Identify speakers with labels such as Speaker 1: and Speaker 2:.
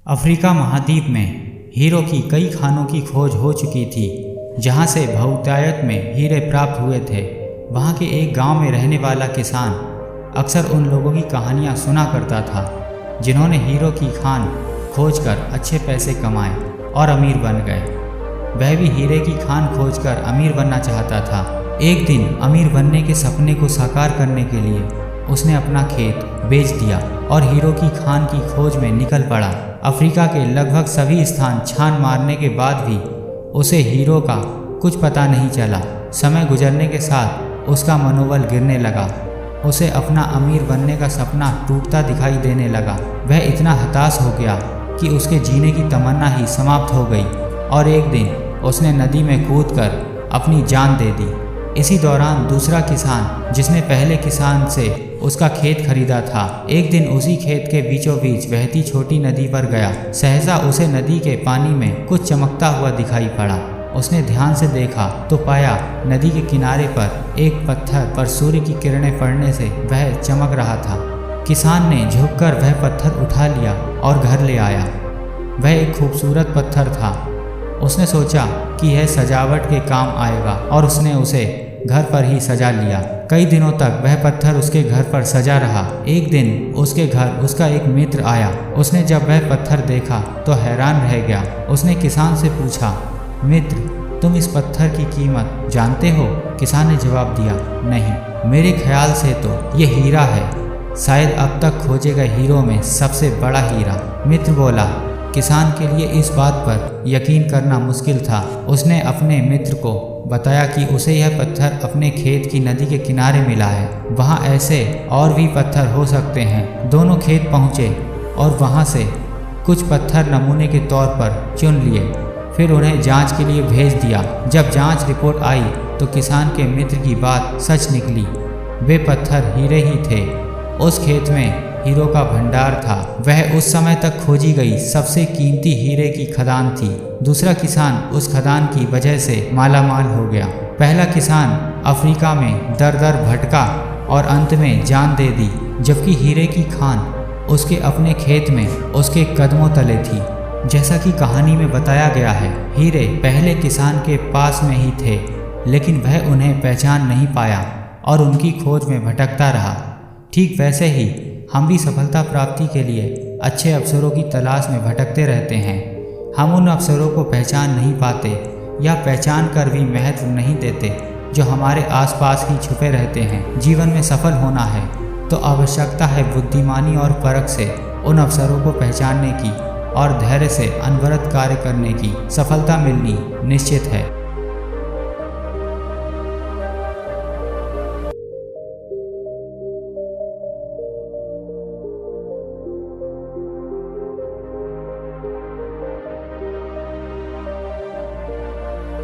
Speaker 1: Africa महाद्वीप में hero की कई खानों की खोज हो चुकी थी जहां से बहुतायत में हीरे प्राप्त हुए थे। वहां के एक गांव में रहने वाला किसान अक्सर उन लोगों की कहानियां सुना करता था जिन्होंने हीरो की खान खोजकर अच्छे पैसे कमाए और अमीर बन गए। वह भी हीरे की खान खोजकर अमीर बनना चाहता था। एक दिन अमीर बनने के सपने को साकार करने के लिए उसने अपना खेत बेच दिया और हीरो की खान की खोज में निकल पड़ा। अफ्रीका के लगभग सभी स्थान छान मारने के बाद भी उसे हीरो का कुछ पता नहीं चला। समय गुजरने के साथ उसका मनोबल गिरने लगा। उसे अपना अमीर बनने का सपना टूटता दिखाई देने लगा। वह इतना हताश हो गया कि उसके जीने की तमन्ना ही समाप्त हो गई और एक दिन उसने नदी में कूदकर अपनी जान दे दी। इसी दौरान दूसरा किसान जिसने पहले किसान से उसका खेत खरीदा था, एक दिन उसी खेत के बीचों बीच बहती छोटी नदी पर गया। सहसा उसे नदी के पानी में कुछ चमकता हुआ दिखाई पड़ा। उसने ध्यान से देखा तो पाया नदी के किनारे पर एक पत्थर पर सूर्य की किरणें पड़ने से वह चमक रहा था। किसान ने झुककर वह पत्थर उठा लिया और घर ले आया। वह एक खूबसूरत पत्थर था। उसने सोचा कि यह सजावट के काम आएगा और उसने उसे घर पर ही सजा लिया। कई दिनों तक वह पत्थर उसके घर पर सजा रहा। एक दिन उसके घर उसका एक मित्र आया। उसने जब वह पत्थर देखा तो हैरान रह गया। उसने किसान से पूछा, मित्र, तुम इस पत्थर की कीमत जानते हो? किसान ने जवाब दिया, नहीं, मेरे ख्याल से तो ये हीरा है, शायद अब तक खोजे गए हीरो में सबसे बड़ा हीरा। मित्र बोला। किसान के लिए इस बात पर यकीन करना मुश्किल था। उसने अपने मित्र को बताया कि उसे यह पत्थर अपने खेत की नदी के किनारे मिला है। वहाँ ऐसे और भी पत्थर हो सकते हैं। दोनों खेत पहुँचे और वहाँ से कुछ पत्थर नमूने के तौर पर चुन लिए, फिर उन्हें जांच के लिए भेज दिया। जब जांच रिपोर्ट आई तो किसान के मित्र की बात सच निकली। वे पत्थर हीरे ही थे। उस खेत में हीरो का भंडार था। वह उस समय तक खोजी गई सबसे कीमती हीरे की खदान थी। दूसरा किसान उस खदान की वजह से मालामाल हो गया। पहला किसान अफ्रीका में दर दर भटका और अंत में जान दे दी, जबकि हीरे की खान उसके अपने खेत में उसके कदमों तले थी। जैसा कि कहानी में बताया गया है, हीरे पहले किसान के पास में ही थे, लेकिन वह उन्हें पहचान नहीं पाया और उनकी खोज में भटकता रहा। ठीक वैसे ही हम भी सफलता प्राप्ति के लिए अच्छे अवसरों की तलाश में भटकते रहते हैं। हम उन अवसरों को पहचान नहीं पाते या पहचान कर भी महत्व नहीं देते जो हमारे आसपास ही छुपे रहते हैं। जीवन में सफल होना है तो आवश्यकता है बुद्धिमानी और परख से उन अवसरों को पहचानने की और धैर्य से अनवरत कार्य करने की। सफलता मिलनी निश्चित है।